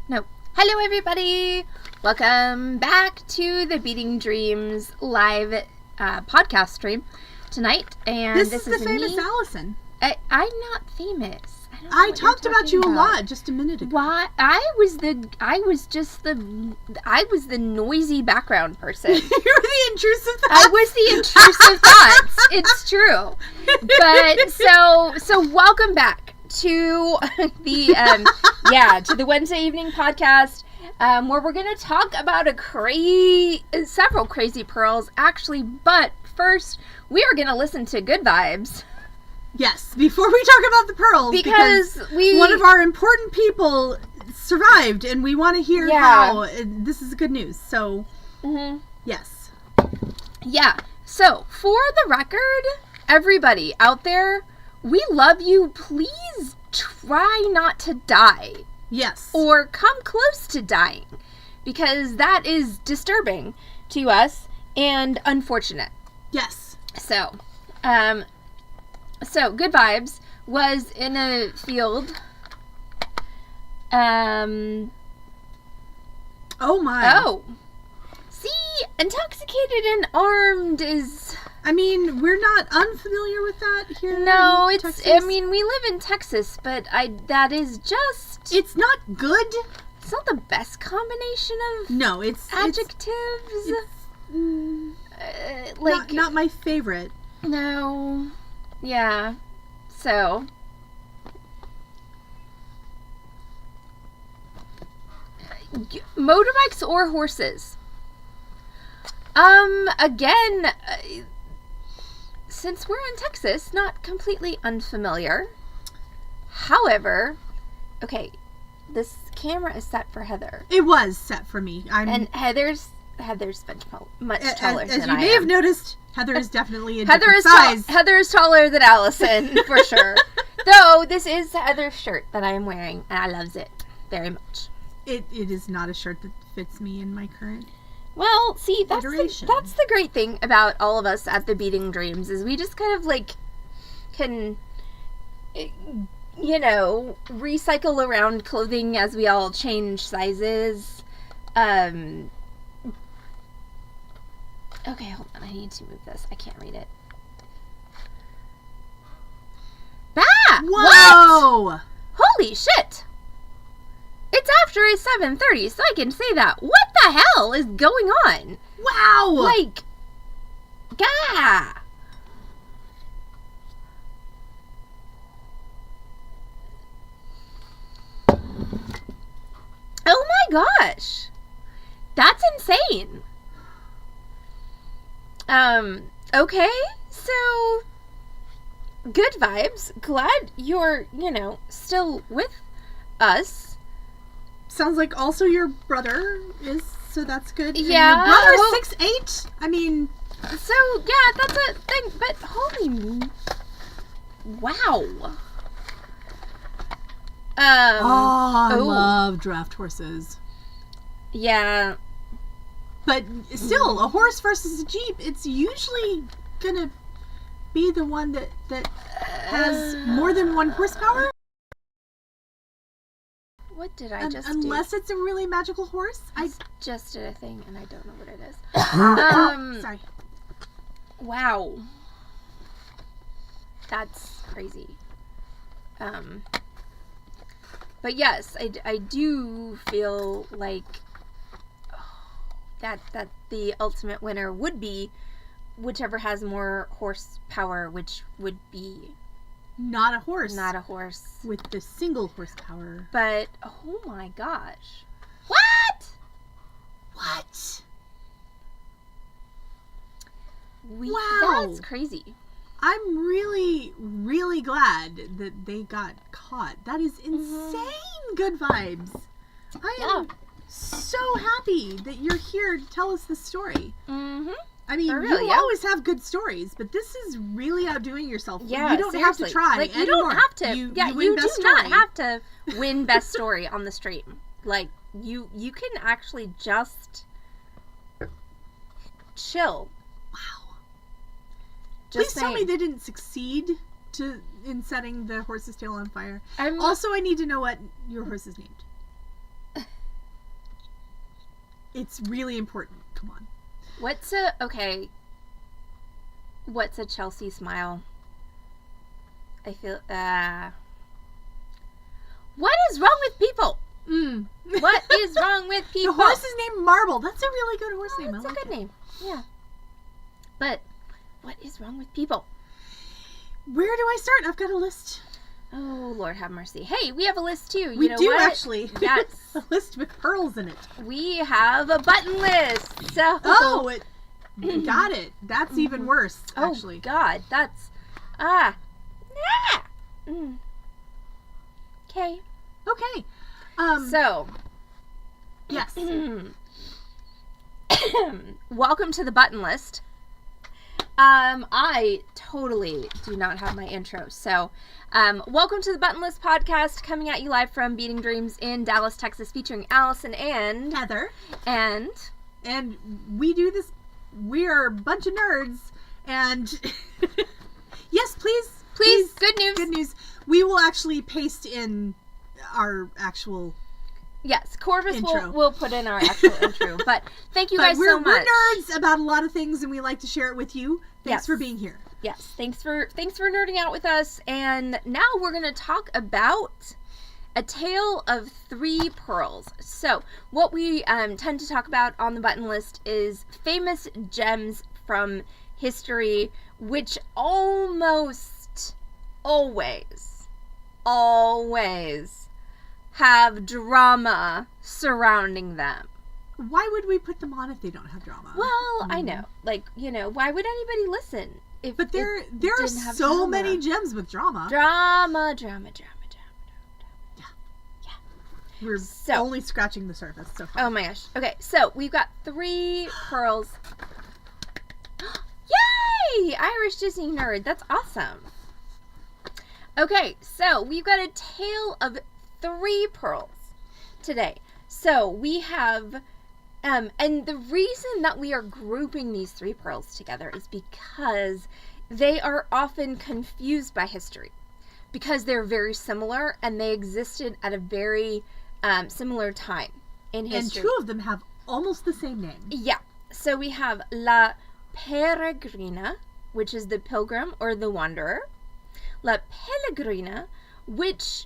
No. Hello, everybody. Welcome back to the Beating Dreams live podcast stream tonight. And this is the famous me. Allison. I'm not famous. I talked about you a lot just a minute ago. Why? I was the noisy background person. You were the intrusive thoughts. I was the intrusive thoughts. It's true. But so welcome back to the Wednesday evening podcast, where we're going to talk about several crazy pearls, actually. But first, we are going to listen to Good Vibes. Yes, before we talk about the pearls, because one of our important people survived, and we want to hear how. This is good news. So, yes. Yeah. So, for the record, everybody out there, we love you. Please try not to die. Yes. Or come close to dying, because that is disturbing to us and unfortunate. Yes. So, Good Vibes was in a field. Oh my. Oh. See, intoxicated and armed is... I mean, we're not unfamiliar with that here. No, in Texas. I mean, we live in Texas, but that is just... It's not good. It's not the best combination of adjectives. Not my favorite. No. Yeah. So. Motorbikes or horses? Again, since we're in Texas, not completely unfamiliar. However, okay, this camera is set for Heather. It was set for me. And Heather's much taller than I am. As you may have noticed, Heather is definitely a different size. Heather is taller than Allison, for sure. Though, this is Heather's shirt that I am wearing, and I loves it very much. It is not a shirt that fits me in my current Well, see, that's iteration. That's the great thing about all of us at the Beating Dreams, is we just kind of, can, recycle around clothing as we all change sizes. Okay, hold on. I need to move this. I can't read it. Bah! Whoa! What? Holy shit! It's after 7:30, so I can say that. What the hell is going on? Wow! Gah! Oh my gosh! That's insane. Okay, so Good Vibes. Glad you're, still with us. Sounds like also your brother is, so that's good. Yeah. And your brother's 6'8". I mean... So, yeah, that's a thing, but holy... Wow. I love draft horses. Yeah. But still, a horse versus a Jeep, it's usually gonna be the one that has more than one horsepower. What did I just do? Unless it's a really magical horse. I just did a thing and I don't know what it is. Sorry. Wow. That's crazy. But yes, I do feel like that the ultimate winner would be whichever has more horsepower, which would be not a horse. Not a horse. With the single horsepower. But, oh my gosh. What? Wow. That's crazy. I'm really, really glad that they got caught. That is insane. Good Vibes. I am so happy that you're here to tell us this story. Mm-hmm. I mean, you always have good stories, but this is really outdoing yourself. Yeah, you don't have to try. You don't have to. You do not have to win best story on the stream. You can actually just chill. Wow. Just Please tell me they didn't succeed in setting the horse's tail on fire. I need to know what your horse is named. It's really important. Come on. What's a Chelsea smile? I feel, what is wrong with people? What is wrong with people? The horse is named Marble. That's a really good horse name. That's a good name. Yeah. But what is wrong with people? Where do I start? I've got a list. Oh, Lord have mercy. Hey, we have a list too. We know do what? actually. Yes. A list with pearls in it. We have a button list. So Got it. That's even worse, actually. Oh, God. That's Okay. Okay. So yes. Welcome to the button list. I totally do not have my intro. So, welcome to the Button List podcast, coming at you live from Beating Dreams in Dallas, Texas, featuring Allison and Heather. And we do this. We are a bunch of nerds. And yes, please. Good news. Good news. We will actually paste in our actual. Yes, Corvus intro. will put in our actual intro. But thank you guys so much. We're nerds about a lot of things, and we like to share it with you. Thanks for being here. Yes, thanks for nerding out with us. And now we're going to talk about A Tale of Three Pearls. So, what we tend to talk about on the button list is famous gems from history, which almost always have drama surrounding them. Why would we put them on if they don't have drama? Well, I know. Like, why would anybody listen? But there are so many gems with drama. Drama. Yeah. We're only scratching the surface so far. Oh my gosh. Okay, so we've got 3 pearls. Yay! Irish Disney nerd. That's awesome. Okay, so we've got a tale of 3 pearls today. So we have, and the reason that we are grouping these 3 pearls together is because they are often confused by history, because they're very similar and they existed at a very similar time in history. And 2 of them have almost the same name. Yeah. So we have La Peregrina, which is the pilgrim or the wanderer. La Pelegrina, which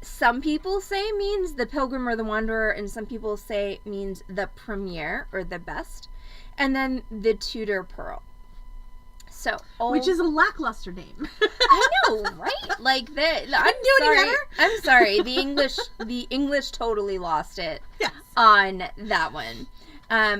some people say means the pilgrim or the wanderer, and some people say means the premier or the best. And then the Tudor Pearl. So, which is a lackluster name. I know, right? Like I'm sorry. The English totally lost it. Yes. On that one.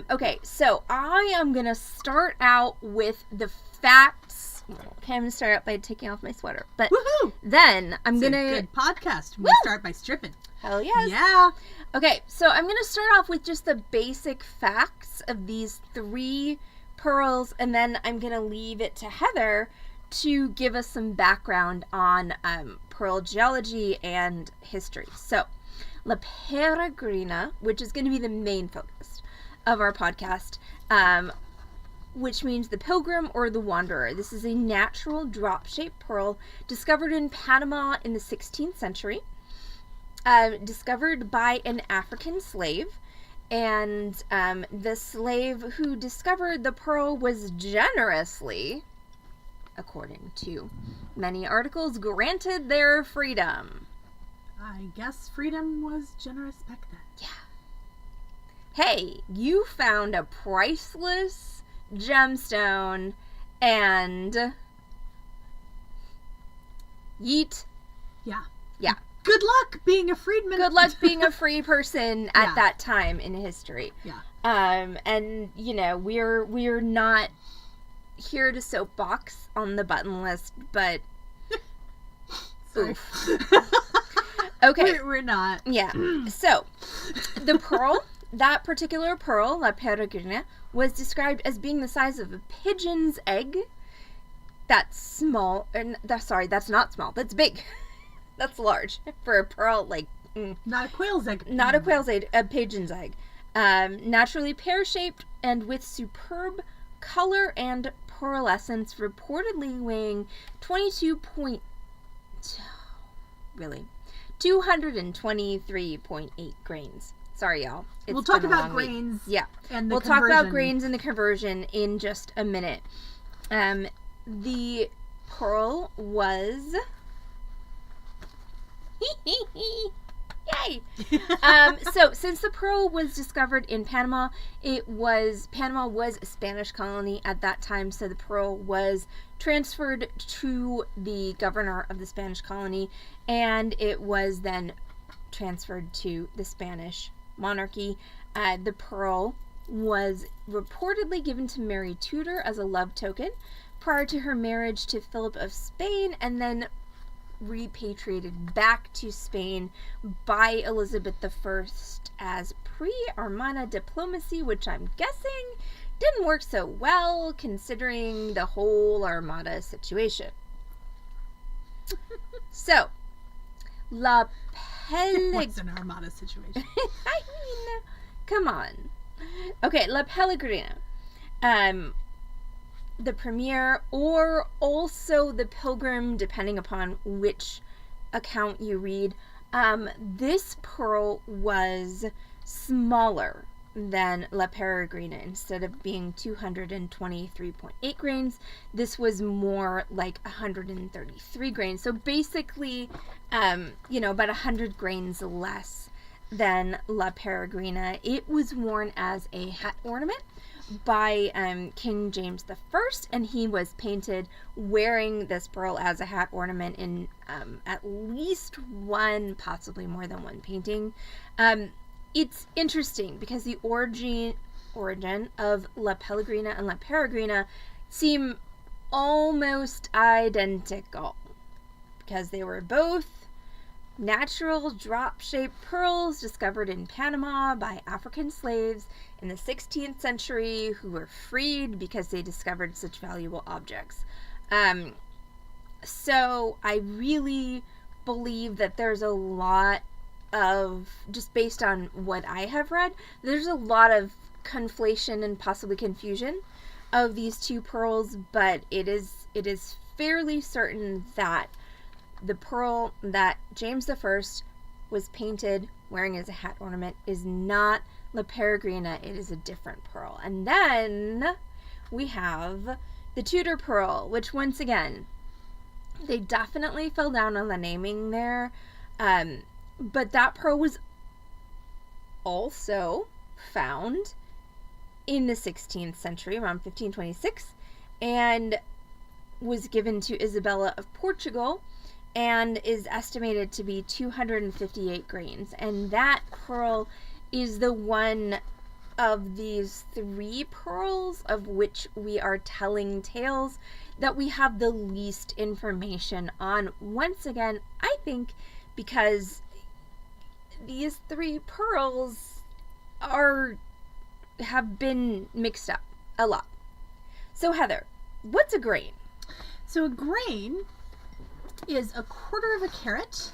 Okay, so I am gonna start out with the facts. Okay, I'm gonna start out by taking off my sweater, but woohoo! Then I'm gonna good podcast. We start by stripping. Hell yes. Yeah. Okay, so I'm gonna start off with just the basic facts of these 3 pearls, and then I'm gonna leave it to Heather to give us some background on pearl geology and history. So, La Peregrina, which is going to be the main focus of our podcast, which means the pilgrim or the wanderer. This is a natural drop-shaped pearl discovered in Panama in the 16th century, discovered by an African slave. And the slave who discovered the pearl was generously, according to many articles, granted their freedom. I guess freedom was generous back then. Yeah. Hey, you found a priceless gemstone and yeet. Yeah. Yeah. Good luck being a freedman. Good luck being a free person at that time in history. Yeah. And we're not here to soapbox on the button list, but oof. Okay. We're not. Yeah. So, the pearl, that particular pearl, La Peregrina, was described as being the size of a pigeon's egg. That's small. That's not small. That's big. That's large for a pearl, not a quail's egg. Not a quail's egg, a pigeon's egg. Naturally pear-shaped and with superb color and pearlescence, reportedly weighing 223.8 grains. Sorry, y'all. We'll talk about grains. Yeah. And the we'll conversion. talk about grains and the conversion in just a minute. The pearl was... Yay! So since the pearl was discovered in Panama, Panama was a Spanish colony at that time, so the pearl was transferred to the governor of the Spanish colony, and it was then transferred to the Spanish monarchy. The pearl was reportedly given to Mary Tudor as a love token prior to her marriage to Philip of Spain, and then repatriated back to Spain by Elizabeth I as pre-Armada diplomacy, which I'm guessing didn't work so well considering the whole Armada situation. So, La Pelegrina. What's an Armada situation? I mean, come on. Okay, La Pelegrina. The premier, or also the pilgrim, depending upon which account you read. This pearl was smaller than La Peregrina. Instead of being 223.8 grains, this was more like 133 grains. So basically, about 100 grains less than La Peregrina. It was worn as a hat ornament by King James I, and he was painted wearing this pearl as a hat ornament in at least one, possibly more than one painting. It's interesting because the origin of La Pelegrina and La Peregrina seem almost identical because they were both natural drop-shaped pearls discovered in Panama by African slaves in the 16th century who were freed because they discovered such valuable objects. So I really believe that there's a lot of, just based on what I have read, there's a lot of conflation and possibly confusion of these two pearls, but it is fairly certain that the pearl that James I was painted wearing as a hat ornament is not La Peregrina. It is a different pearl. And then we have the Tudor Pearl, which once again, they definitely fell down on the naming there. But that pearl was also found in the 16th century, around 1526, and was given to Isabella of Portugal, and is estimated to be 258 grains. And that pearl is the one of these three pearls of which we are telling tales that we have the least information on. Once again, I think because these three pearls have been mixed up a lot. So Heather, what's a grain? So a grain is 1/4 of a carat,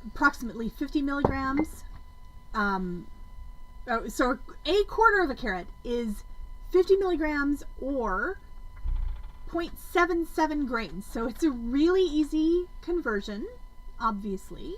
approximately 50 milligrams. So 1/4 of a carat is 50 milligrams or 0.77 grains. So it's a really easy conversion, obviously.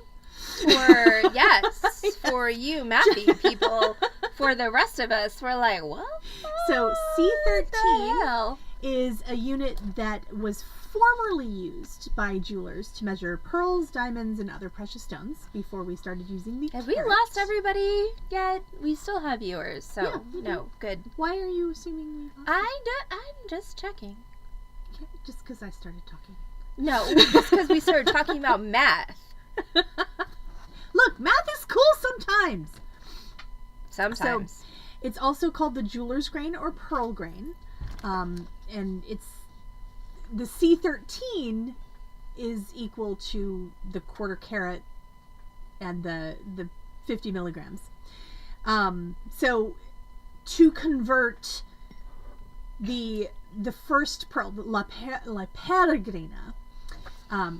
For you mathy people. For the rest of us, we're like, what? So C13 is a unit that was formerly used by jewelers to measure pearls, diamonds, and other precious stones before we started using the Have we lost everybody yet? We still have viewers, so no, good. Why are you assuming we lost? I'm just checking. Just because I started talking. No, just because we started talking about math. Look, math is cool sometimes. Sometimes. So, it's also called the jeweler's grain or pearl grain. And it's the C13 is equal to the 1/4 carat and the 50 milligrams. So to convert the first pearl, La Peregrina,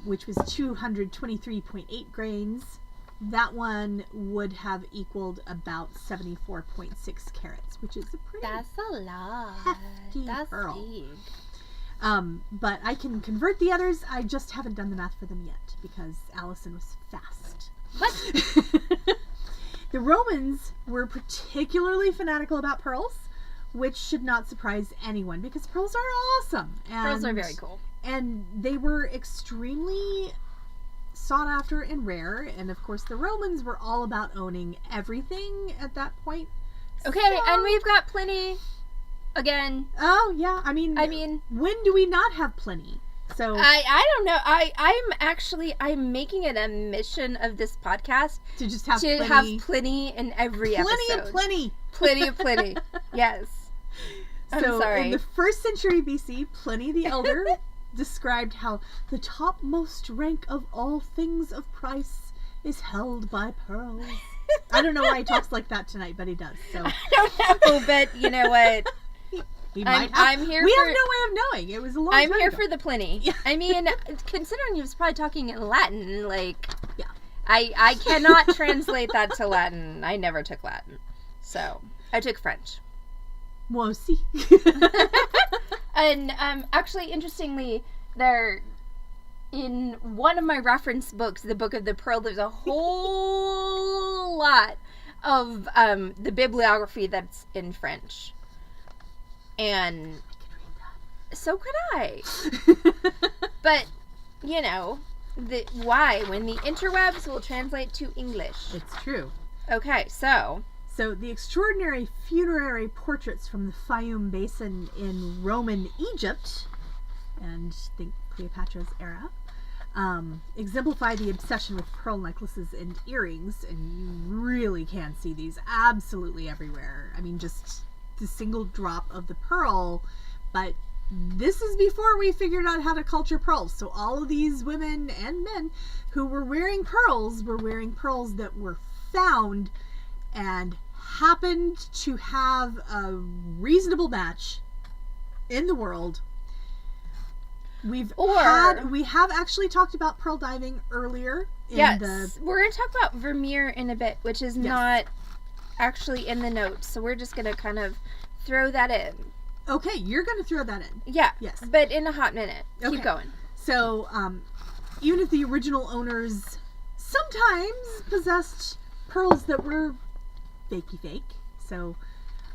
which was 223.8 grains, that one would have equaled about 74.6 carats, which is a pretty That's a lot. hefty That's pearl. big. But I can convert the others. I just haven't done the math for them yet because Allison was fast. What? The Romans were particularly fanatical about pearls, which should not surprise anyone because pearls are awesome. Pearls are very cool. And they were extremely sought after and rare. And of course, the Romans were all about owning everything at that point. Okay, So- and we've got plenty. Again, Oh, yeah. I mean, when do we not have plenty? So I don't know. I'm making it a mission of this podcast to just have to plenty. have plenty in every episode. Plenty. Plenty of plenty. Yes. I'm So sorry. in the 1st century BC, Pliny the Elder described how the topmost rank of all things of price is held by pearls. I don't know why he talks like that tonight, but he does. So I don't know, but you know what? he I'm- might have. I'm here We for- have no way of knowing. It was a long I'm time here ago. for the plenty. Yeah. I mean, considering he was probably talking in Latin, like, Yeah. I cannot translate that to Latin. I never took Latin. So, I took French. Well, see. And actually, interestingly, there, in one of my reference books, the Book of the Pearl, there's a whole lot of the bibliography that's in French. And so could I. But, you know, why? When the interwebs will translate to English. It's true. Okay, so... So the extraordinary funerary portraits from the Fayum Basin in Roman Egypt, and think Cleopatra's era, exemplify the obsession with pearl necklaces and earrings, and you really can see these absolutely everywhere. I mean, just the single drop of the pearl, but this is before we figured out how to culture pearls. So all of these women and men who were wearing pearls that were found and happened to have a reasonable match in the world. We have actually talked about pearl diving earlier. We're going to talk about Vermeer in a bit, which is not actually in the notes. So we're just going to kind of throw that in. Okay, you're going to throw that in. Yeah. Yes. But in a hot minute. Okay. Keep going. So, even if the original owners sometimes possessed pearls that were fakey fake. So,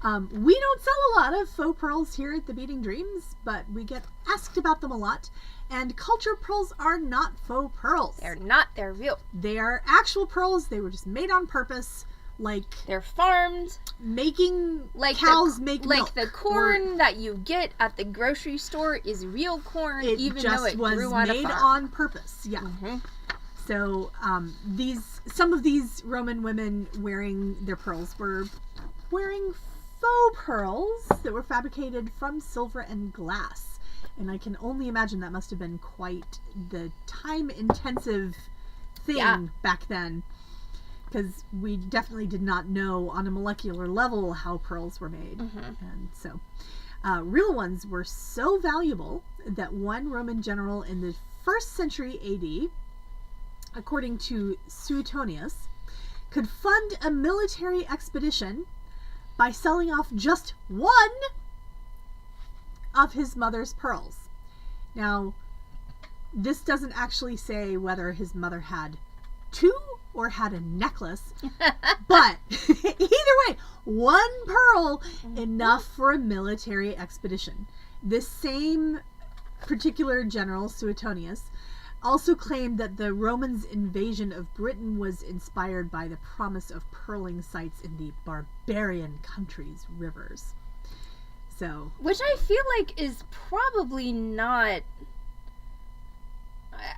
we don't sell a lot of faux pearls here at the Beating Dreams, but we get asked about them a lot. And culture pearls are not faux pearls. They're not. They're real. They are actual pearls. They were just made on purpose. Like they're farmed. Making like cows make milk. Like the corn that you get at the grocery store is real corn, even though it grew on a farm. It just was made on purpose. Yeah. Mm-hmm. So some of these Roman women wearing their pearls were wearing faux pearls that were fabricated from silver and glass. And I can only imagine that must have been quite the time-intensive thing back then. Because we definitely did not know on a molecular level how pearls were made. Mm-hmm. And so, real ones were so valuable that one Roman general in the 1st century AD, according to Suetonius, could fund a military expedition by selling off just one of his mother's pearls. Now, this doesn't actually say whether his mother had 2 or had a necklace, but either way, one pearl, enough for a military expedition. This same particular general, Suetonius, also claimed that the Romans' invasion of Britain was inspired by the promise of pearling sites in the barbarian countries' rivers. So, which I feel like is probably not...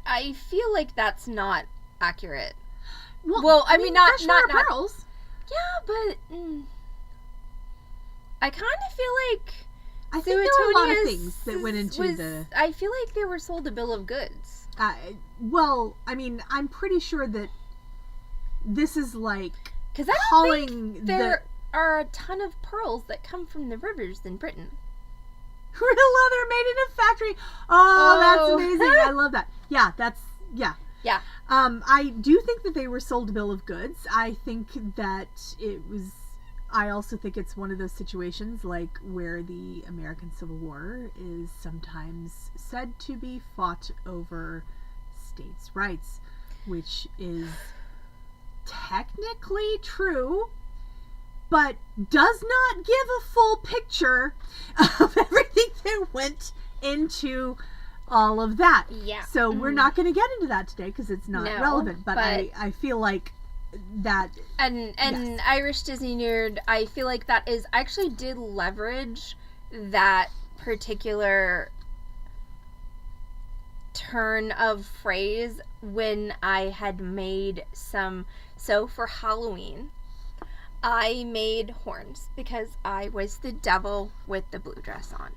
I feel like that's not accurate. Well, I mean not pearls. Yeah, but I kind of feel like I think there were a lot of things that went into the. I feel like they were sold a bill of goods. Well, I mean, I'm pretty sure that this is like because I don't think there are a ton of pearls that come from the rivers in Britain. Real leather made in a factory. Oh, that's amazing! I love that. Yeah, yeah. I do think that they were sold a bill of goods. I think that it was... I also think it's one of those situations like where the American Civil War is sometimes said to be fought over states' rights, which is technically true, but does not give a full picture of everything that went into all of that. Yeah. So we're not going to get into that today because it's not relevant. But I feel like that... And yes. Irish Disney Nerd, I feel like that is... I actually did leverage that particular turn of phrase when I had made some... So for Halloween, I made horns because I was the devil with the blue dress on.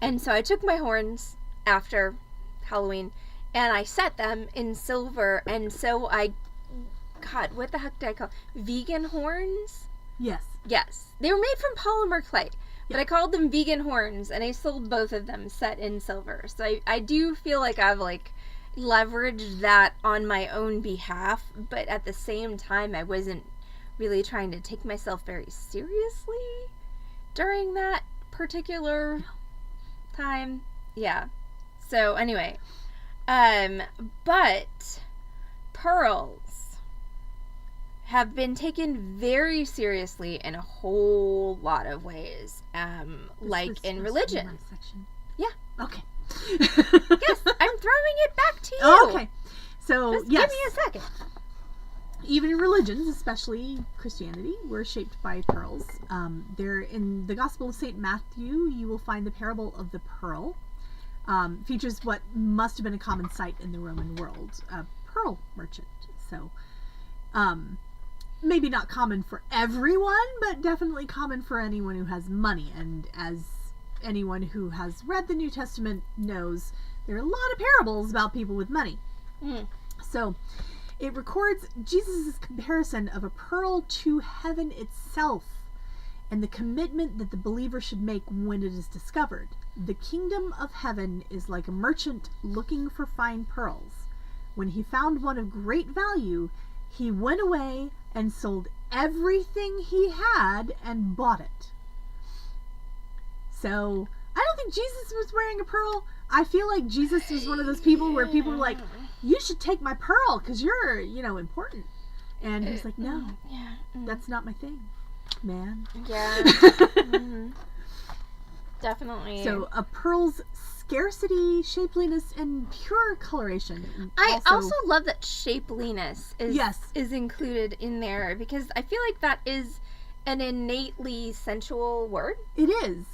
And so I took my horns after Halloween and I set them in silver, and so God, what the heck did I call vegan horns? Yes. They were made from polymer clay, but I called them vegan horns, and I sold both of them set in silver. So I do feel like I've like leveraged that on my own behalf, but at the same time I wasn't really trying to take myself very seriously during that particular time. Yeah. So anyway, but pearls have been taken very seriously in a whole lot of ways, like in religion. Yeah. Okay. Yes, I'm throwing it back to you. Okay. So, just yes. give me a second. Even in religions, especially Christianity, were shaped by pearls. There, in the Gospel of St. Matthew, you will find the parable of the pearl. Features what must have been a common sight in the Roman world, a pearl merchant. So, maybe not common for everyone, but definitely common for anyone who has money. And as anyone who has read the New Testament knows, there are a lot of parables about people with money. So, it records Jesus' comparison of a pearl to heaven itself and the commitment that the believer should make when it is discovered. The kingdom of heaven is like a merchant looking for fine pearls. When he found one of great value, he went away and sold everything he had and bought it. So, I don't think Jesus was wearing a pearl. I feel like Jesus was one of those people where people were like, you should take my pearl because you're, important. And he's like, no, that's not my thing, man. Yeah. Definitely. So, a pearl's scarcity, shapeliness, and pure coloration. I also love that shapeliness is included in there, because I feel like that is an innately sensual word. It is.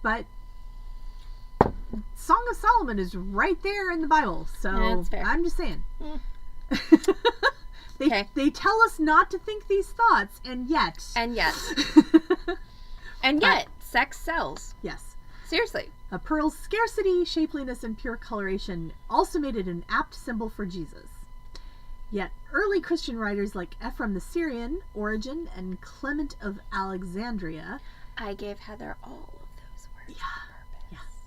But Song of Solomon is right there in the Bible, so I'm just saying. They tell us not to think these thoughts, and yet, sex sells. Yes. Seriously. A pearl's scarcity, shapeliness, and pure coloration also made it an apt symbol for Jesus. Yet early Christian writers like Ephraim the Syrian, Origen, and Clement of Alexandria, I gave Heather all of those words on purpose.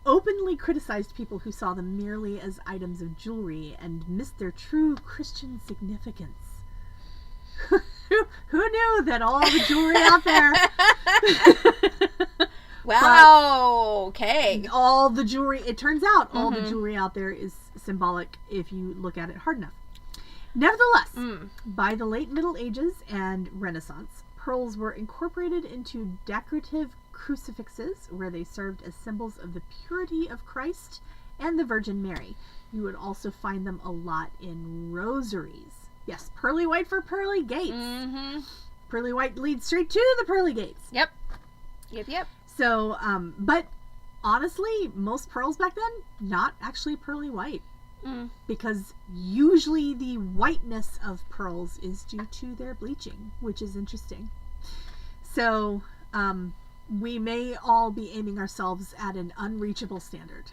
Openly criticized people who saw them merely as items of jewelry and missed their true Christian significance. Who knew that all the jewelry out there... Wow, okay. All the jewelry, it turns out, all the jewelry out there is symbolic if you look at it hard enough. Nevertheless, by the late Middle Ages and Renaissance, pearls were incorporated into decorative crucifixes where they served as symbols of the purity of Christ and the Virgin Mary. You would also find them a lot in rosaries. Yes, pearly white for pearly gates. Pearly white leads straight to the pearly gates. Yep. So, but honestly, most pearls back then, not actually pearly white. Because usually the whiteness of pearls is due to their bleaching, which is interesting. So, we may all be aiming ourselves at an unreachable standard.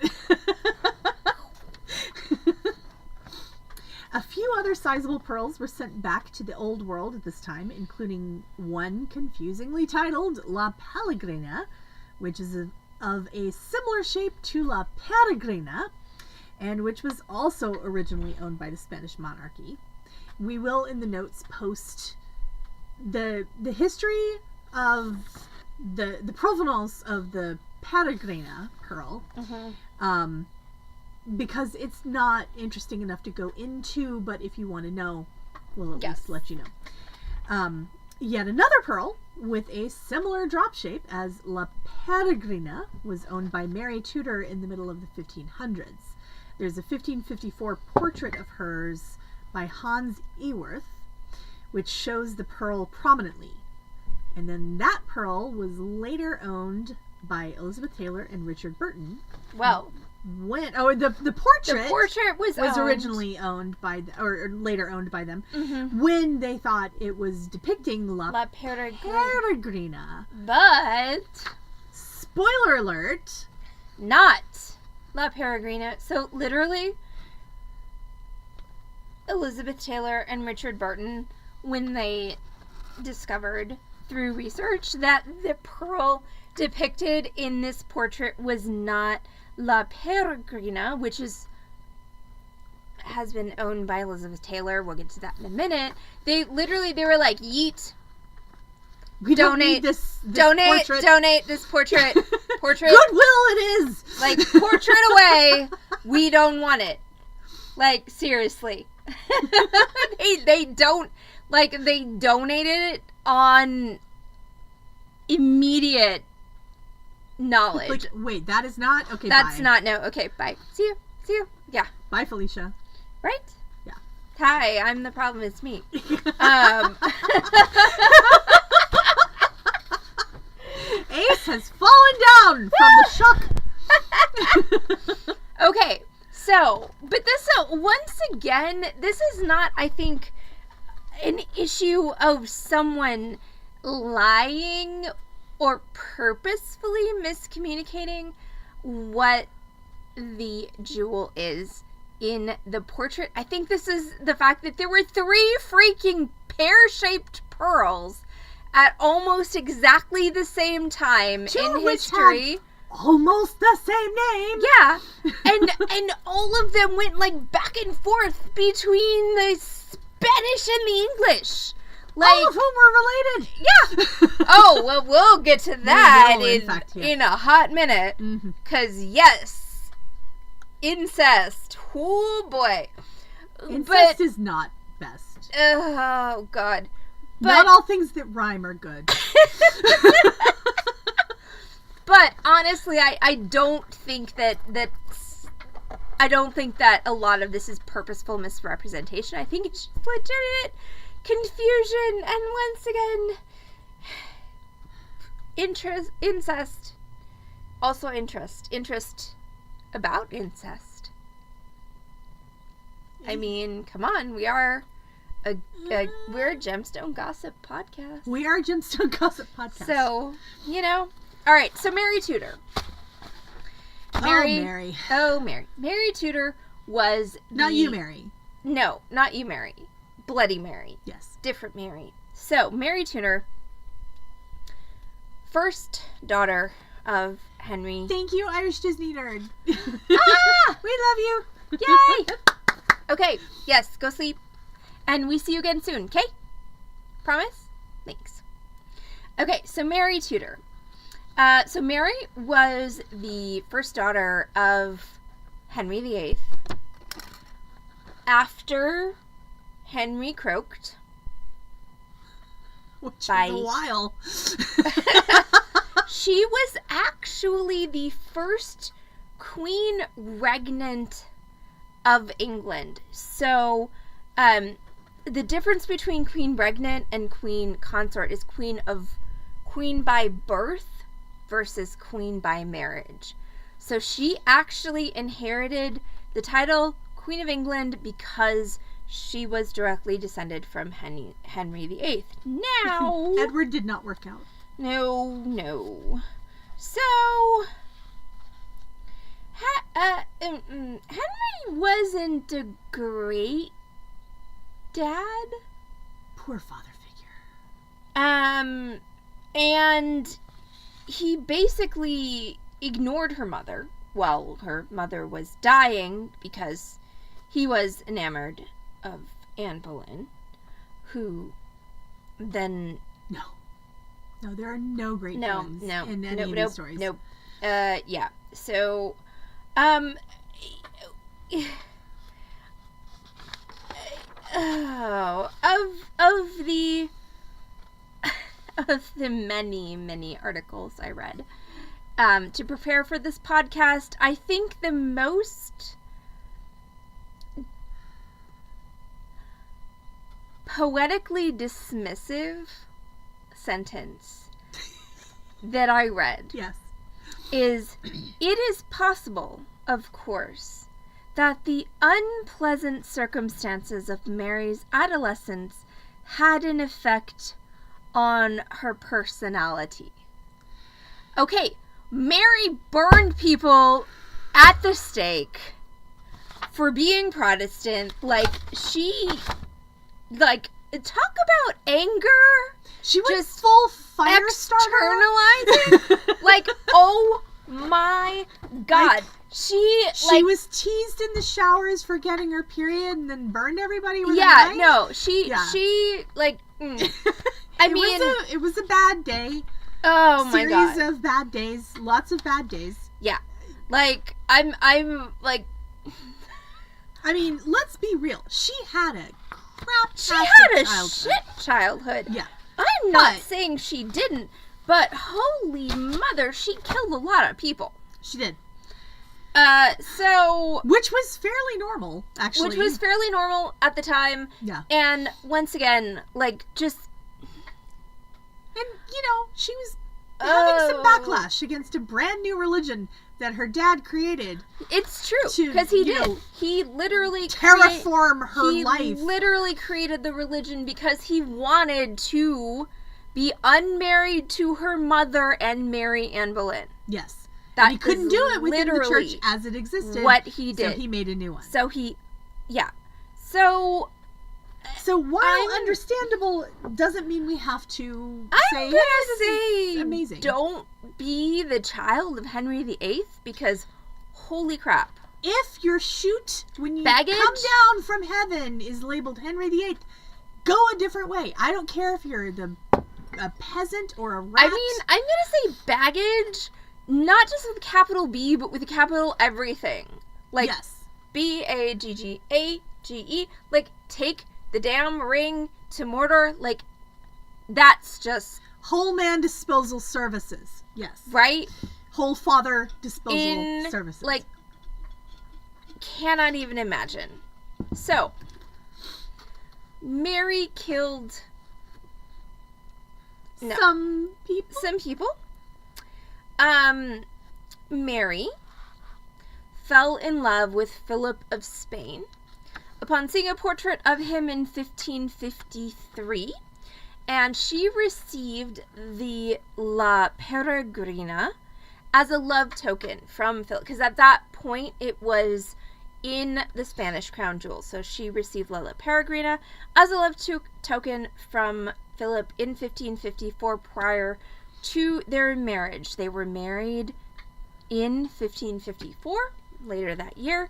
A few other sizable pearls were sent back to the old world at this time, including one confusingly titled La Pelegrina, which is of a similar shape to La Peregrina, and which was also originally owned by the Spanish monarchy. We will, in the notes, post the history of the provenance of the Peregrina pearl. because it's not interesting enough to go into, but if you want to know, we'll at least let you know. Yet another pearl with a similar drop shape as La Peregrina was owned by Mary Tudor in the middle of the 1500s. There's a 1554 portrait of hers by Hans Eworth, which shows the pearl prominently. And then that pearl was later owned by Elizabeth Taylor and Richard Burton. Well, the portrait was owned. Originally owned by or later owned by them when they thought it was depicting La Peregrina. But spoiler alert, not La Peregrina. So literally, Elizabeth Taylor and Richard Burton, when they discovered through research that the pearl depicted in this portrait was not La Peregrina, which has been owned by Elizabeth Taylor. We'll get to that in a minute. They were like, yeet. We don't need this portrait. Donate this portrait. Portrait. Goodwill it is. Like, portrait away. We don't want it. Like, seriously. they don't, like, they donated it on immediate knowledge. Like, wait, that is not? Okay, that's bye. not, no. Okay, bye. See you. Yeah. Bye, Felicia. Right? Yeah. Hi, I'm the problem. It's me. Ace has fallen down from the shock. Okay, so, but this, once again, this is not, I think, an issue of someone lying or purposefully miscommunicating what the jewel is in the portrait. I think this is the fact that there were 3 freaking pear-shaped pearls at almost exactly the same time in history. Almost the same name. Yeah. And all of them went like back and forth between the Spanish and the English. Like, all of whom were related. Yeah. Oh, well, we'll get to that in a hot minute. Because, yes, incest. Oh, boy. Incest is not best. Oh, God. But, not all things that rhyme are good. But, honestly, I don't think that a lot of this is purposeful misrepresentation. I think it's just legitimate confusion, and once again, incest. Also interest about incest. I mean, come on, we're a Gemstone Gossip podcast. We are a Gemstone Gossip podcast. So, you know, all right. So Mary Tudor. Mary. Mary Tudor was not you, Mary. No, not you, Mary. Bloody Mary. Yes. Different Mary. So, Mary Tudor, first daughter of Henry. Thank you, Irish Disney nerd. Ah! We love you. Yay! Okay, yes, go sleep. And we see you again soon, okay? Promise? Thanks. Okay, so Mary Tudor. So Mary was the first daughter of Henry VIII. After Henry croaked. Which is a while. She was actually the first queen regnant of England. So, the difference between queen regnant and queen consort is queen by birth versus queen by marriage. So she actually inherited the title Queen of England because she was directly descended from Henry VIII. Now... Edward did not work out. No. So... Henry wasn't a great dad. Poor father figure. And he basically ignored her mother while her mother was dying because he was enamored of Anne Boleyn, who then... No, there are no great twins in any of these stories. Yeah. So, of the many articles I read to prepare for this podcast, I think the most poetically dismissive sentence that I read is, "It is possible, of course, that the unpleasant circumstances of Mary's adolescence had an effect on her personality." Okay, Mary burned people at the stake for being Protestant. Like, talk about anger. She went just full fire externalizing. Like, oh my God. She was teased in the showers for getting her period and then burned everybody with a knife. She it was a bad day. Oh my God. Series of bad days. Lots of bad days. Yeah. Like, I'm like, I mean, let's be real. She had a shit childhood. Yeah. I'm not saying she didn't, but holy mother, she killed a lot of people. She did. Which was fairly normal, actually. Which was fairly normal at the time. Yeah. And once again, like, just... And, she was having some backlash against a brand new religion that her dad created. It's true, because he did. He literally terraform her life. He literally created the religion because he wanted to be unmarried to her mother and marry Anne Boleyn. Yes. That he couldn't do it within the church as it existed. What he did. So he made a new one. So while understandable doesn't mean we have to say, amazing. Don't be the child of Henry VIII, because holy crap. If your chute, when you baggage, come down from heaven, is labeled Henry VIII, go a different way. I don't care if you're a peasant or a rat. I mean, I'm going to say baggage, not just with a capital B, but with a capital everything. Like, Baggage. Like, take the damn ring to Mordor. Like, that's just... Whole man disposal services. Yes. Right? Whole father disposal services. Like, cannot even imagine. So, Mary killed... Some people. Mary fell in love with Philip of Spain upon seeing a portrait of him in 1553, and she received the La Peregrina as a love token from Philip, because at that point it was in the Spanish crown jewels. So she received La Peregrina as a love token from Philip in 1554 prior to their marriage. They were married in 1554, later that year,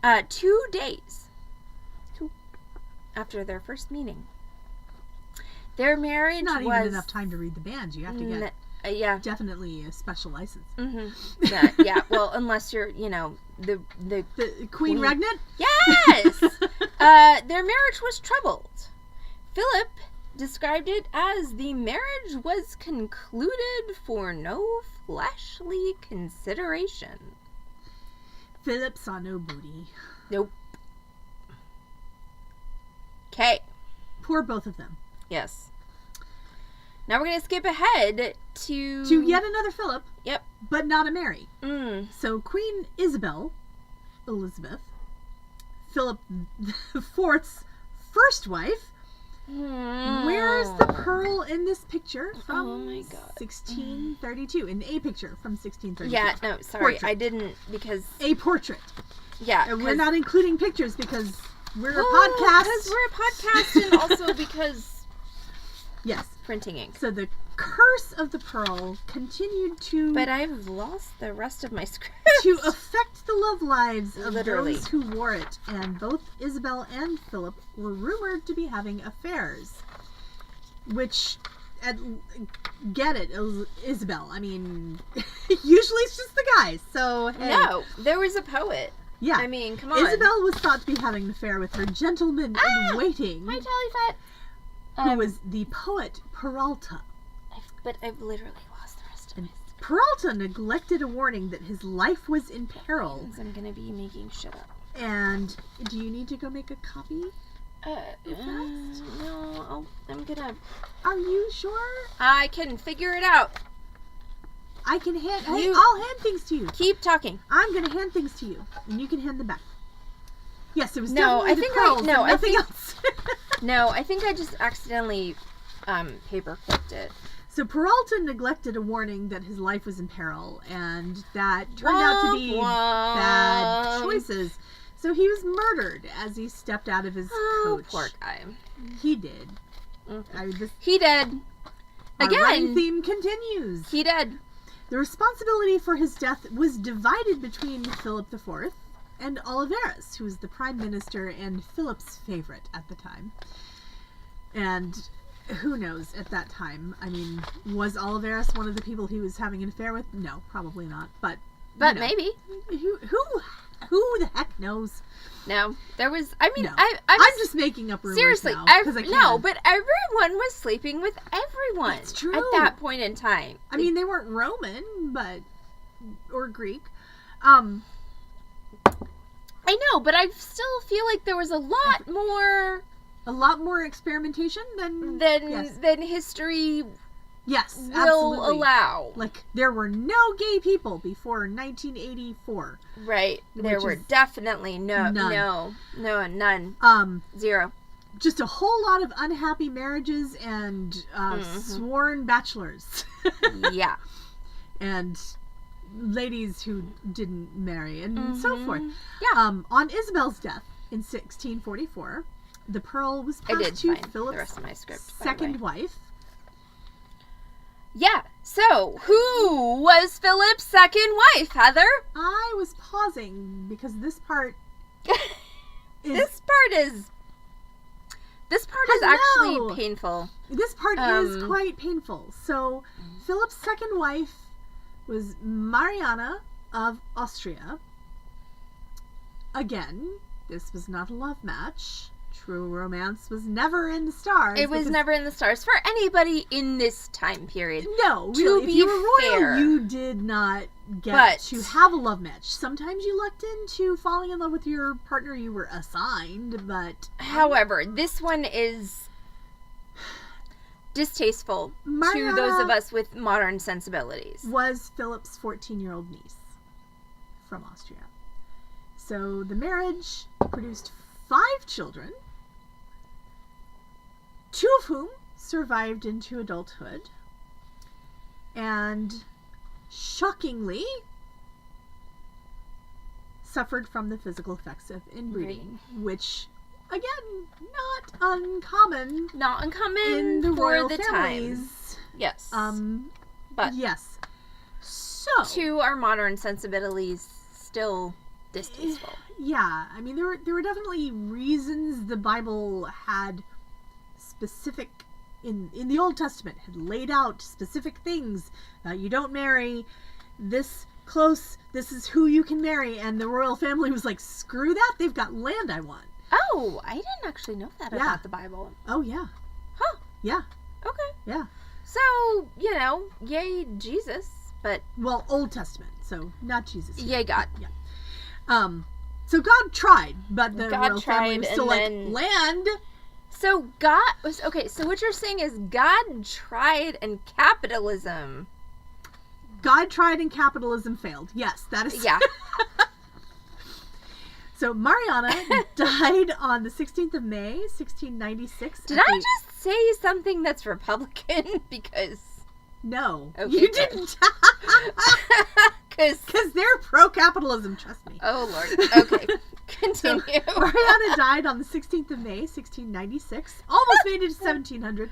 2 days after their first meeting. Their marriage was... Not even enough time to read the banns. You have to get definitely a special license. Mm-hmm. Yeah, well, unless you're, the Queen Regnant? Yes! Their marriage was troubled. Philip described it as the marriage was concluded for no fleshly consideration. Philip saw no booty. Nope. Okay. Poor both of them. Yes. Now we're going to skip ahead to yet another Philip. Yep. But not a Mary. So Queen Elizabeth, Philip IV's first wife. Where's the pearl in this picture from 1632? In a picture from 1632. Yeah, no, sorry. Portrait. I didn't, because... A portrait. Yeah. And we're not including pictures because we're a podcast. Because we're a podcast, and also because... Yes. Printing ink. So the curse of the pearl continued to... But I've lost the rest of my script. To affect the love lives of Literally. those who wore it. And both Isabel and Philip were rumored to be having affairs. Which... Get it, Isabel. I mean, usually it's just the guys, so... Hey. No, there was a poet Yeah. I mean, come on. Isabel was thought to be having an affair with her gentleman in waiting, Hi, Tally Fat. who was the poet Peralta. But I've literally lost the rest of And it. Peralta neglected a warning that his life was in peril. I'm gonna be making shit up. And do you need to go make a copy? No, I'm gonna... Are you sure? I can figure it out. I can hand... I'll hand things to you. Keep talking. I'm going to hand things to you, and you can hand them back. Yes, it was No, definitely the pearls, and nothing else. No, I think I just accidentally paper clipped it. So Peralta neglected a warning that his life was in peril, and that turned out to be bad choices. So he was murdered as he stepped out of his coach. Poor guy. He did. He did. Our Again. running theme continues. He did. The responsibility for his death was divided between Philip IV and Olivarez, who was the prime minister and Philip's favorite at the time. And who knows at that time? I mean, was Olivarez one of the people he was having an affair with? No, probably not. But maybe. Who the heck knows? No, there was. I mean, No. I'm just making up rumors. seriously. now, 'cause I can. No, but everyone was sleeping with everyone. It's true. At that point in time. I mean, they weren't Roman, or Greek. I know, but I still feel like there was a lot more. A lot more experimentation than history yes, will absolutely. allow. Like, there were no gay people before 1984. Right. There were definitely none. Zero. Just a whole lot of unhappy marriages and sworn bachelors. Yeah. And ladies who didn't marry and so forth. Yeah. On Isabel's death in 1644, the pearl was passed to Philip's second wife. Yeah. So, who was Philip's second wife, Heather? I was pausing because this part This part is actually painful. This part is quite painful. So, Philip's second wife was Mariana of Austria. Again, this was not a love match. True romance was never in the stars. It was never in the stars for anybody in this time period. No, really. If you were royal, fair, you did not get to have a love match. Sometimes you lucked into falling in love with your partner you were assigned, but... However, this one is distasteful to those of us with modern sensibilities. Was Philip's 14-year-old niece from Austria. So the marriage produced 5 children, 2 of whom survived into adulthood, and shockingly suffered from the physical effects of inbreeding, which, again, not uncommon. Not uncommon in the for royal the families. times. Yes. But yes. So to our modern sensibilities, still distasteful. Yeah, I mean, there were definitely reasons the Bible had specific, in the Old Testament, had laid out specific things. You don't marry this close, this is who you can marry, and the royal family was like, screw that, they've got land I want. Oh, I didn't actually know that about the Bible. Oh, yeah. Huh. Yeah. Okay. Yeah. So, yay Jesus, but... Well, Old Testament, so not Jesus. Yay God. Yeah. So God tried, but the royal family was still like, land. So God was, okay, so what you're saying is God tried and capitalism. God tried and capitalism failed. Yes, that is. Yeah. So Mariana died on the 16th of May, 1696. Did I just say something that's Republican? Because... No. Okay, you didn't. Because they're pro-capitalism, trust me. Oh, Lord. Okay. Continue. So, Mariana died on the 16th of May, 1696. Almost made it to 1700.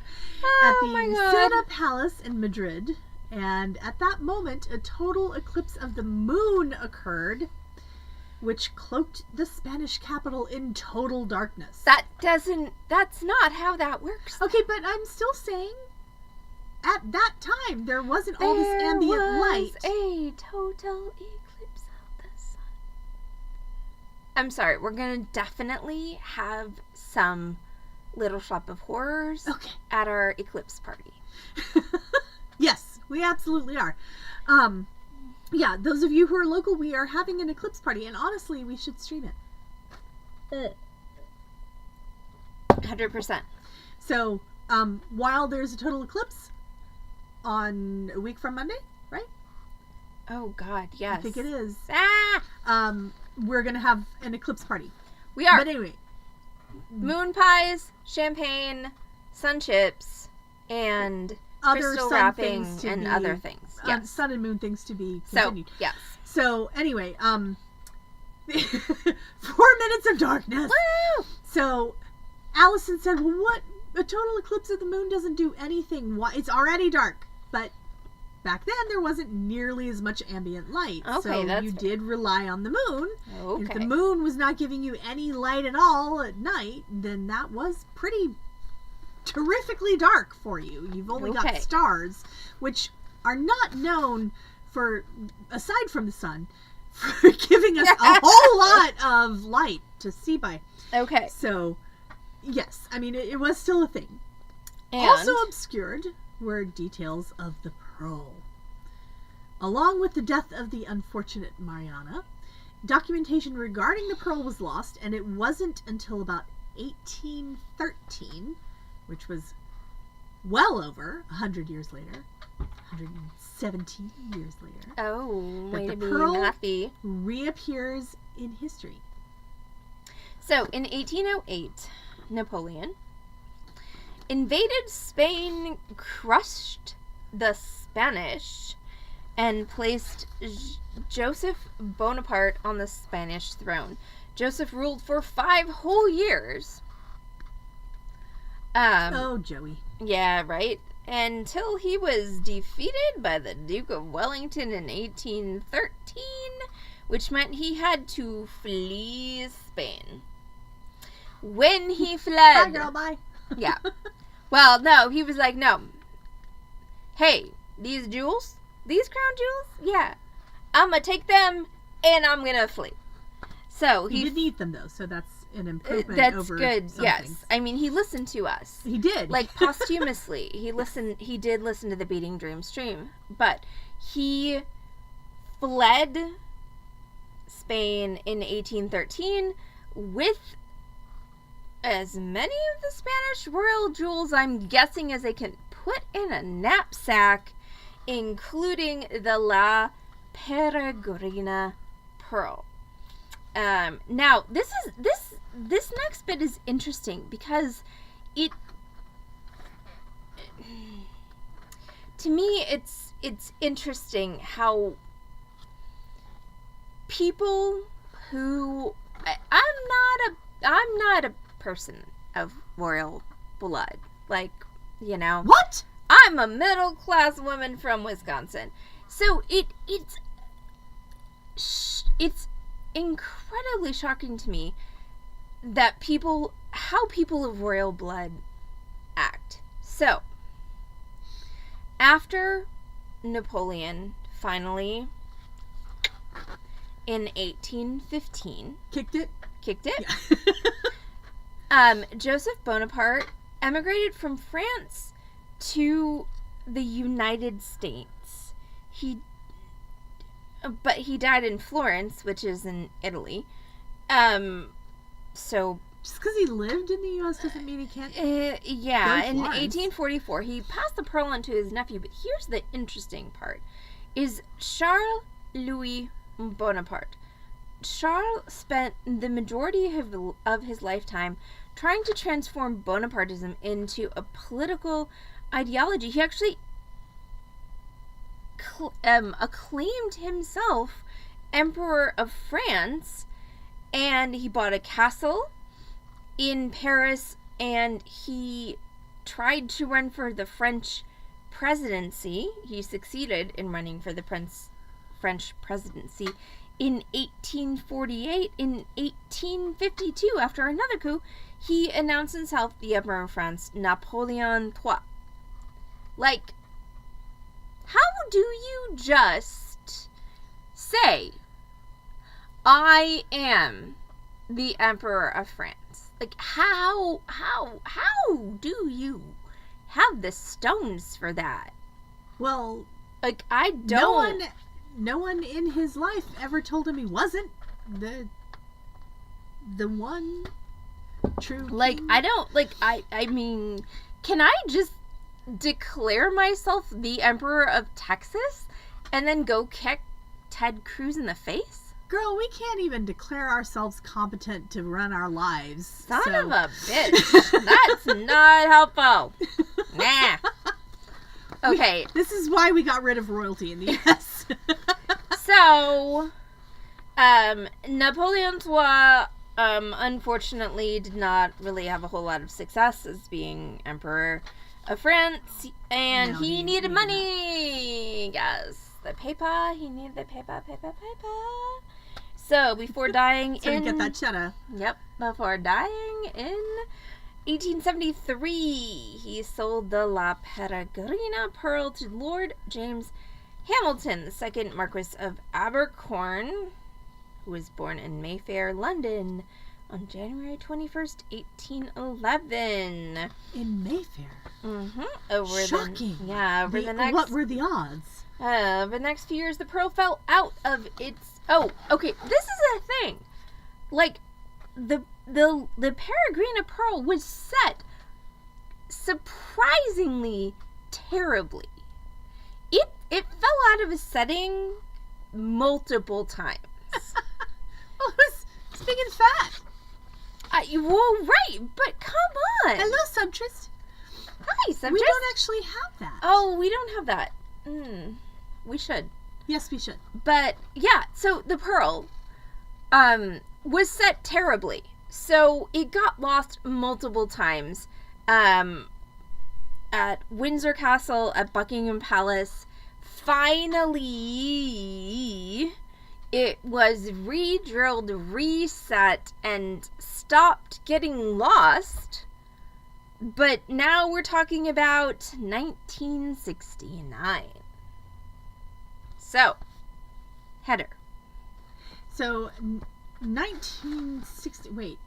At the Sena Palace in Madrid. And at that moment, a total eclipse of the moon occurred, which cloaked the Spanish capital in total darkness. That's not how that works. Okay, but I'm still saying, at that time, there wasn't all this ambient light. There was a total eclipse of the sun. I'm sorry. We're going to definitely have some Little Shop of Horrors at our eclipse party. Yes, we absolutely are. Yeah, those of you who are local, we are having an eclipse party, and honestly, we should stream it. 100%. So, while there's a total eclipse on a week from Monday, right? Oh, God, yes. I think it is. Ah! We're going to have an eclipse party. We are. But anyway. Moon pies, champagne, sun chips, and other crystal sun wrapping things to and be, other things. Yes. Sun and moon things to be continued. So, yes. So, anyway, 4 minutes of darkness. Woo! So, Allison said, well, what? A total eclipse of the moon doesn't do anything. Why? It's already dark. But back then, there wasn't nearly as much ambient light. Okay, so that's you fair. did rely on the moon. Okay. If the moon was not giving you any light at all at night, then that was pretty terrifically dark for you. You've only got stars, which are not known for, aside from the sun, for giving us a whole lot of light to see by. Okay. So, yes, I mean, it was still a thing. And also obscured were details of the pearl. Along with the death of the unfortunate Mariana, documentation regarding the pearl was lost, and it wasn't until about 1813, which was well over 100 years later, 117 years later, way that to the be pearl mathy. reappears in history. So, in 1808, Napoleon invaded Spain, crushed the Spanish, and placed Joseph Bonaparte on the Spanish throne. Joseph ruled for 5 whole years. Oh, Joey. Yeah, right? Until he was defeated by the Duke of Wellington in 1813, which meant he had to flee Spain. When he fled... Bye, girl, bye. Yeah. Well, no, he was like, no. Hey, these jewels? These crown jewels? Yeah. I'm gonna take them, and I'm gonna flee. So he didn't eat them, though, so that's an improvement that's over good, some yes. things. I mean, he listened to us. He did. Like, posthumously. He did listen to the Beating Dream stream. But he fled Spain in 1813 with as many of the Spanish royal jewels, I'm guessing, as they can put in a knapsack, including the La Peregrina pearl. Now, this next bit is interesting because to me, it's interesting how people who I'm not a person of royal blood, like, you know. What? I'm a middle class woman from Wisconsin, so it's incredibly shocking to me that how people of royal blood act. So, after Napoleon finally, in 1815, kicked it, yeah. Joseph Bonaparte emigrated from France to the United States. But he died in Florence, which is in Italy. So just because he lived in the U.S. doesn't mean he can't. Yeah, in 1844, he passed the pearl on to his nephew. But here's the interesting part: is Charles Louis Bonaparte. Charles spent the majority of his lifetime trying to transform Bonapartism into a political ideology. He actually acclaimed himself Emperor of France, and he bought a castle in Paris, and he tried to run for the French presidency. He succeeded in running for the French presidency in 1848. In 1852, after another coup, he announced himself the Emperor of France, Napoleon III. Like, how do you just say, I am the Emperor of France. Like, how do you have the stones for that? Well, like, I don't. No one in his life ever told him he wasn't the one true Like, king. I don't, like, I mean, can I just declare myself the Emperor of Texas and then go kick Ted Cruz in the face? Girl, we can't even declare ourselves competent to run our lives. Son of a bitch. That's not helpful. Nah. Okay. This is why we got rid of royalty in the U.S. So, Napoleon III, unfortunately, did not really have a whole lot of success as being Emperor of France, and he needed money. Yes, the paper. He needed the paper. So, before dying so to get that cheddar. Yep, before dying in 1873, he sold the La Peregrina pearl to Lord James Hamilton, the second Marquis of Abercorn, who was born in Mayfair, London, on January 21st, 1811. In Mayfair? Mm-hmm. Shocking. What were the odds? Over the next few years, the pearl fell out of its... Oh, okay, this is a thing. Like, the Peregrina pearl was set surprisingly terribly. It fell out of a setting multiple times. Well, it's big and fat. Well, right, but come on. Hello, Subtrist. Hi, Subtrist. We don't actually have that. Oh, we don't have that. We should. Yes, we should. But, yeah, so the pearl was set terribly. So it got lost multiple times at Windsor Castle, at Buckingham Palace. Finally, it was re-drilled, reset, and stopped getting lost. But now we're talking about 1969. So, header. So, 1960... Wait.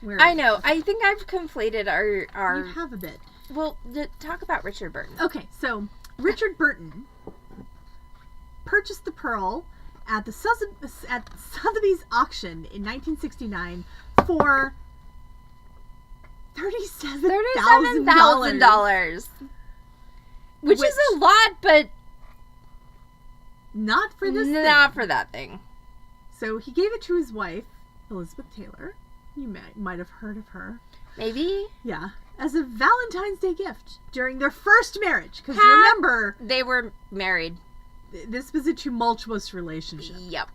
Where? I know. I think I've conflated our... You have a bit. Well, talk about Richard Burton. Okay, so Richard Burton purchased the pearl at the Sotheby's auction in 1969 for $37,000. Which is a lot, but not for this thing. Not for that thing. So he gave it to his wife, Elizabeth Taylor. You might have heard of her. Maybe? Yeah. As a Valentine's Day gift during their first marriage. Because remember... They were married. This was a tumultuous relationship. Yep.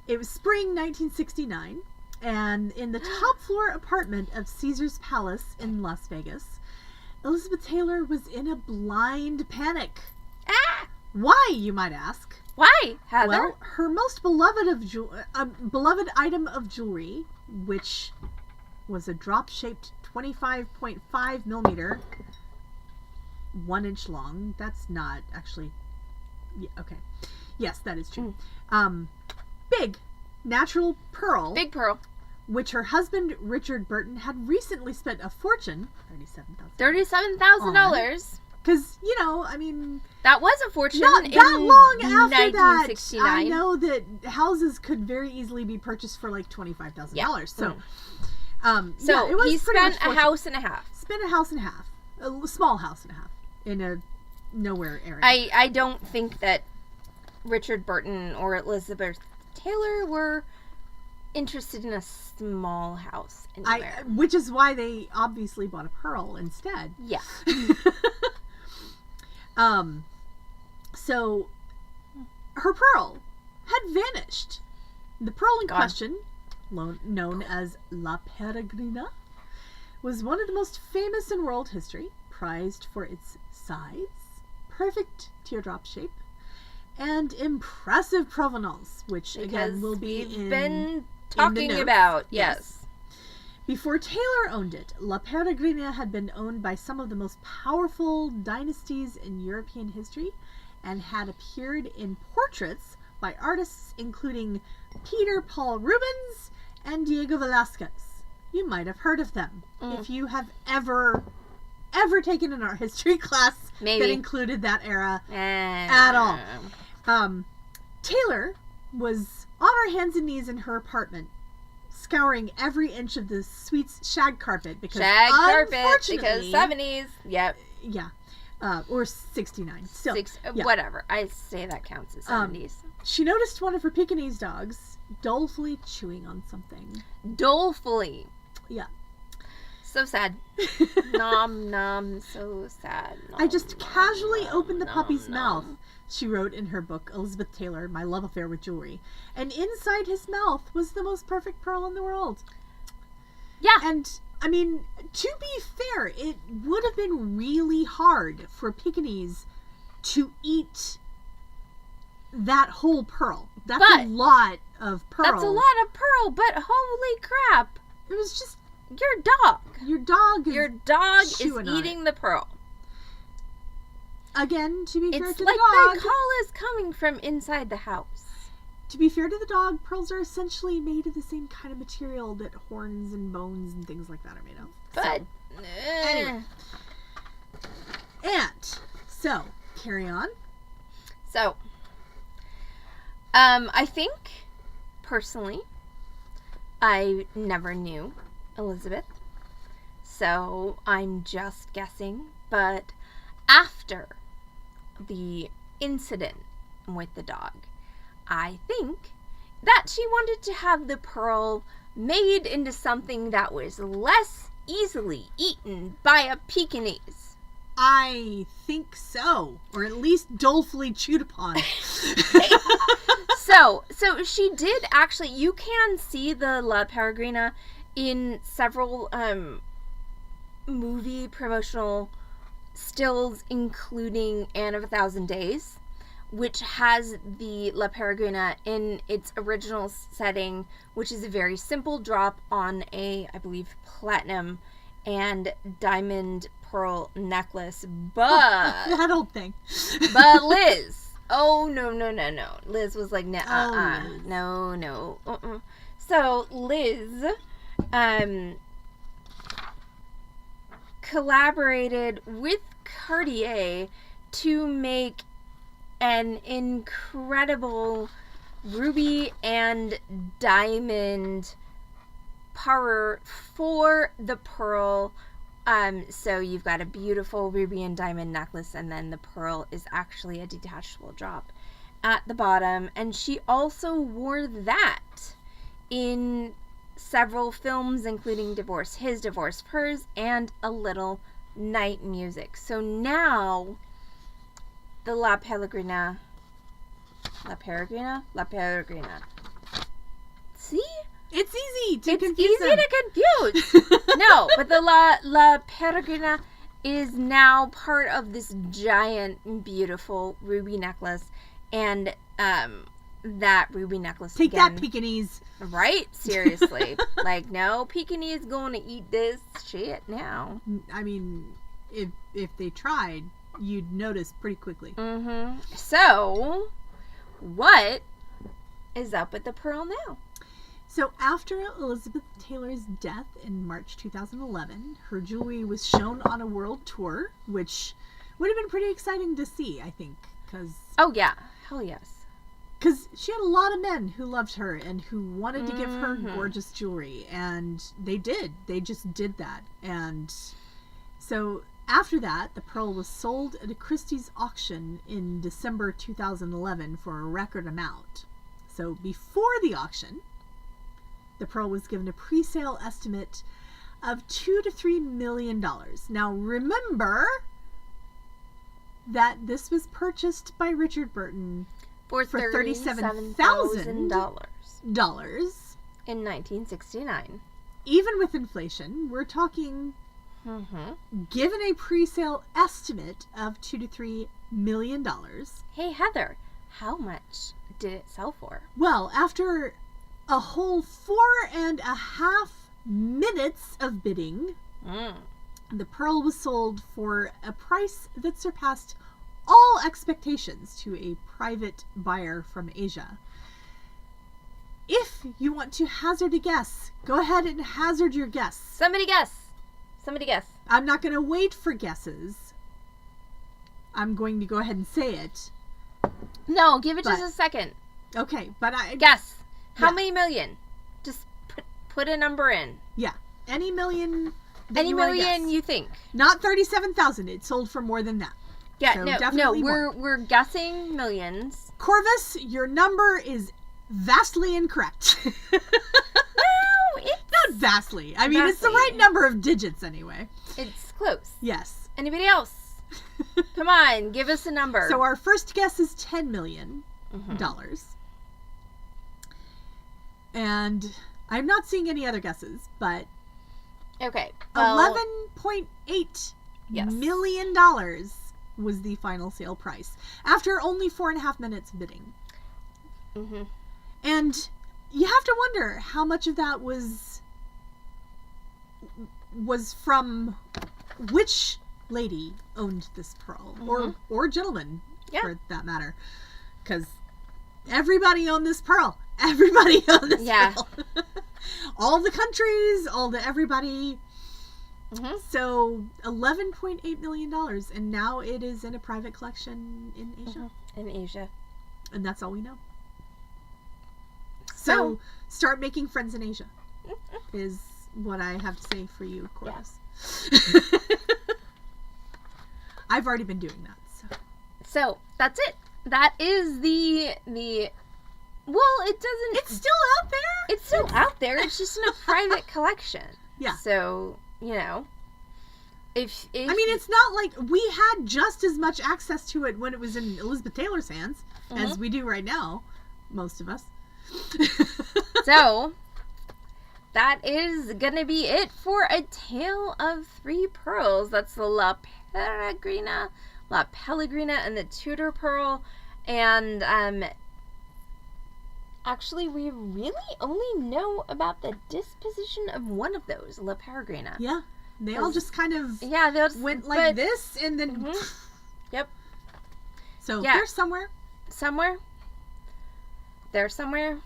It was spring 1969, and in the top floor apartment of Caesar's Palace in Las Vegas, Elizabeth Taylor was in a blind panic. Ah! Why, you might ask? Why, Heather? Well, her most beloved item of jewelry, which was a drop-shaped 25.5 millimeter, 1 inch long. That's not actually... Yeah, okay. Yes, that is true. Big natural pearl. Big pearl. Which her husband, Richard Burton, had recently spent a fortune, $37,000. Because, you know, I mean... That was a fortune not that long after 1969. That, I know that houses could very easily be purchased for like $25,000. Yeah. So, so it was he spent a house and a half. Spent a house and a half. A small house and a half. In a nowhere area. I don't think that Richard Burton or Elizabeth Taylor were interested in a small house anywhere. Which is why they obviously bought a pearl instead. Yeah. So her pearl had vanished. The pearl in question, known as La Peregrina, was one of the most famous in world history, prized for its size, perfect teardrop shape, and impressive provenance, which again will be been talking about. Yes. Before Taylor owned it, La Peregrina had been owned by some of the most powerful dynasties in European history and had appeared in portraits by artists including Peter Paul Rubens and Diego Velázquez. You might have heard of them if you have ever taken an art history class that included that era at all. Taylor was on her hands and knees in her apartment, scouring every inch of the sweet shag carpet because 70s. Yep. Yeah. Or 69. Still. Whatever. I say that counts as 70s. She noticed one of her Pekingese dogs dolefully chewing on something. Dolefully. Yeah. So sad. Nom, nom, so sad. Nom, I just casually opened the puppy's mouth, she wrote in her book, Elizabeth Taylor, My Love Affair with Jewelry. And inside his mouth was the most perfect pearl in the world. Yeah. And, I mean, to be fair, it would have been really hard for Pekingese to eat that whole pearl. That's a lot of pearl. That's a lot of pearl, but holy crap. It was just... Your dog is eating the pearl. Again, to be fair to the dog... It's like the call is coming from inside the house. To be fair to the dog, pearls are essentially made of the same kind of material that horns and bones and things like that are made of. But... Anyway. And, so, carry on. So, I think, personally, I never knew Elizabeth, so I'm just guessing, but after the incident with the dog, I think that she wanted to have the pearl made into something that was less easily eaten by a Pekingese. I think so, or at least dolefully chewed upon. So she did actually, you can see the La Peregrina in several movie promotional stills, including Anne of 1,000 Days, which has the La Peregrina in its original setting, which is a very simple drop on a, I believe, platinum and diamond pearl necklace. But that old thing. But Liz, no. Liz was like, no. So Liz collaborated with Cartier to make an incredible ruby and diamond parure for the pearl. So you've got a beautiful ruby and diamond necklace, and then the pearl is actually a detachable drop at the bottom. And she also wore that in several films, including His Divorce, Hers, and A Little Night Music. So now the La Peregrina. See? It's easy to confuse. No, but the La Peregrina is now part of this giant, beautiful ruby necklace. And that ruby necklace Take that, Pekingese. Right? Seriously. Like, no Pekingese going to eat this shit now. I mean, if they tried, you'd notice pretty quickly. Mm-hmm. So, what is up with the pearl now? So after Elizabeth Taylor's death in March 2011, her jewelry was shown on a world tour, which would have been pretty exciting to see, I think. Oh, yeah. Hell yes. Because she had a lot of men who loved her and who wanted to give her gorgeous jewelry. And they did. They just did that. And so after that, the pearl was sold at a Christie's auction in December 2011 for a record amount. So before the auction, the pearl was given a pre-sale estimate of $2 to $3 million. Now remember that this was purchased by Richard Burton for $37,000 in 1969. Even with inflation, we're talking, given a pre-sale estimate of $2 to $3 million. Hey Heather, how much did it sell for? Well, after a whole 4.5 minutes of bidding, the pearl was sold for a price that surpassed all expectations to a private buyer from Asia. if you want to hazard a guess, go ahead and hazard your guess. Somebody guess. Somebody guess. I'm not going to wait for guesses. I'm going to go ahead and say it. No, give it just a second. Okay, but I... Guess. How many million? Just put a number in. Yeah. Any million that Any you wanna million guess. you think. Not 37,000. It sold for more than that. Yeah, So no, definitely we're guessing millions. Corvus, your number is vastly incorrect. No, it's Not vastly. I mean, it's the right number of digits anyway. It's close. Yes. Anybody else? Come on, give us a number. So our first guess is $10 million. And I'm not seeing any other guesses, but okay. Well, $11.8 yes. million was the final sale price after only 4.5 minutes of bidding. And you have to wonder how much of that was from which lady owned this pearl, or gentleman, for that matter, because everybody owned this pearl. Everybody owned this pearl. All the countries, everybody. So $11.8 million, and now it is in a private collection in Asia. In Asia. And that's all we know. So start making friends in Asia is what I have to say for you, Corvus. Yeah. I've already been doing that. So that's it. That is the. Well, it doesn't. It's still out there. It's still out there. It's just in a private collection. Yeah. So if I mean, it's not like we had just as much access to it when it was in Elizabeth Taylor's hands as we do right now, most of us. So that is gonna be it for A Tale of Three Pearls. That's the La Peregrina, and the Tudor Pearl. And actually, we really only know about the disposition of one of those, La Peregrina. Yeah, they all just kind of they all just went like this, and then yep. So they're somewhere. They're somewhere.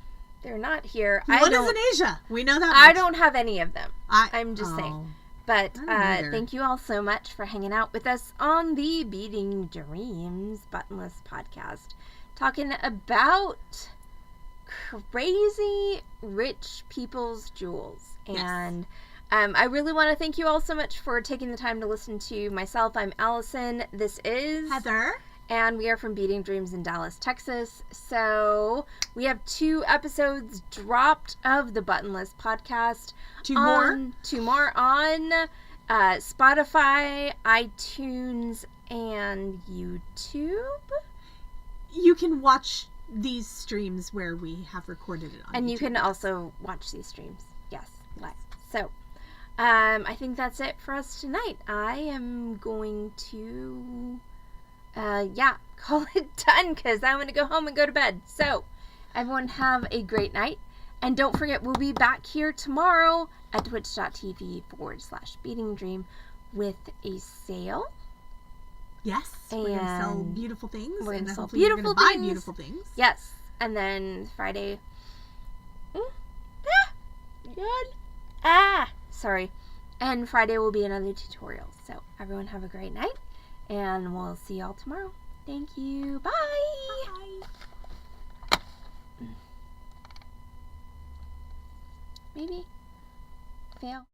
They're not here. One is in Asia. We know that much. I don't have any of them. I'm just saying. But thank you all so much for hanging out with us on the Beating Dreams Buttonless podcast, talking about crazy rich people's jewels. Yes. And I really want to thank you all so much for taking the time to listen to myself. I'm Allison. This is Heather. And we are from Beating Dreams in Dallas, Texas. So we have 2 episodes dropped of the Buttonless podcast. 2 more? 2 more on Spotify, iTunes, and YouTube. You can watch these streams where we have recorded it on And YouTube. you can also watch these streams. Yes, live. So I think that's it for us tonight. I am going to... call it done because I'm going to go home and go to bed. So, everyone have a great night. And don't forget, we'll be back here tomorrow at twitch.tv/beatingdream with a sale. Yes. We're going to sell beautiful things. We're going to sell beautiful beautiful things. things. Buy beautiful things. Yes. And then Friday. Sorry. And Friday will be another tutorial. So, everyone have a great night. And we'll see y'all tomorrow. Thank you. Bye. Bye. Maybe. Fail.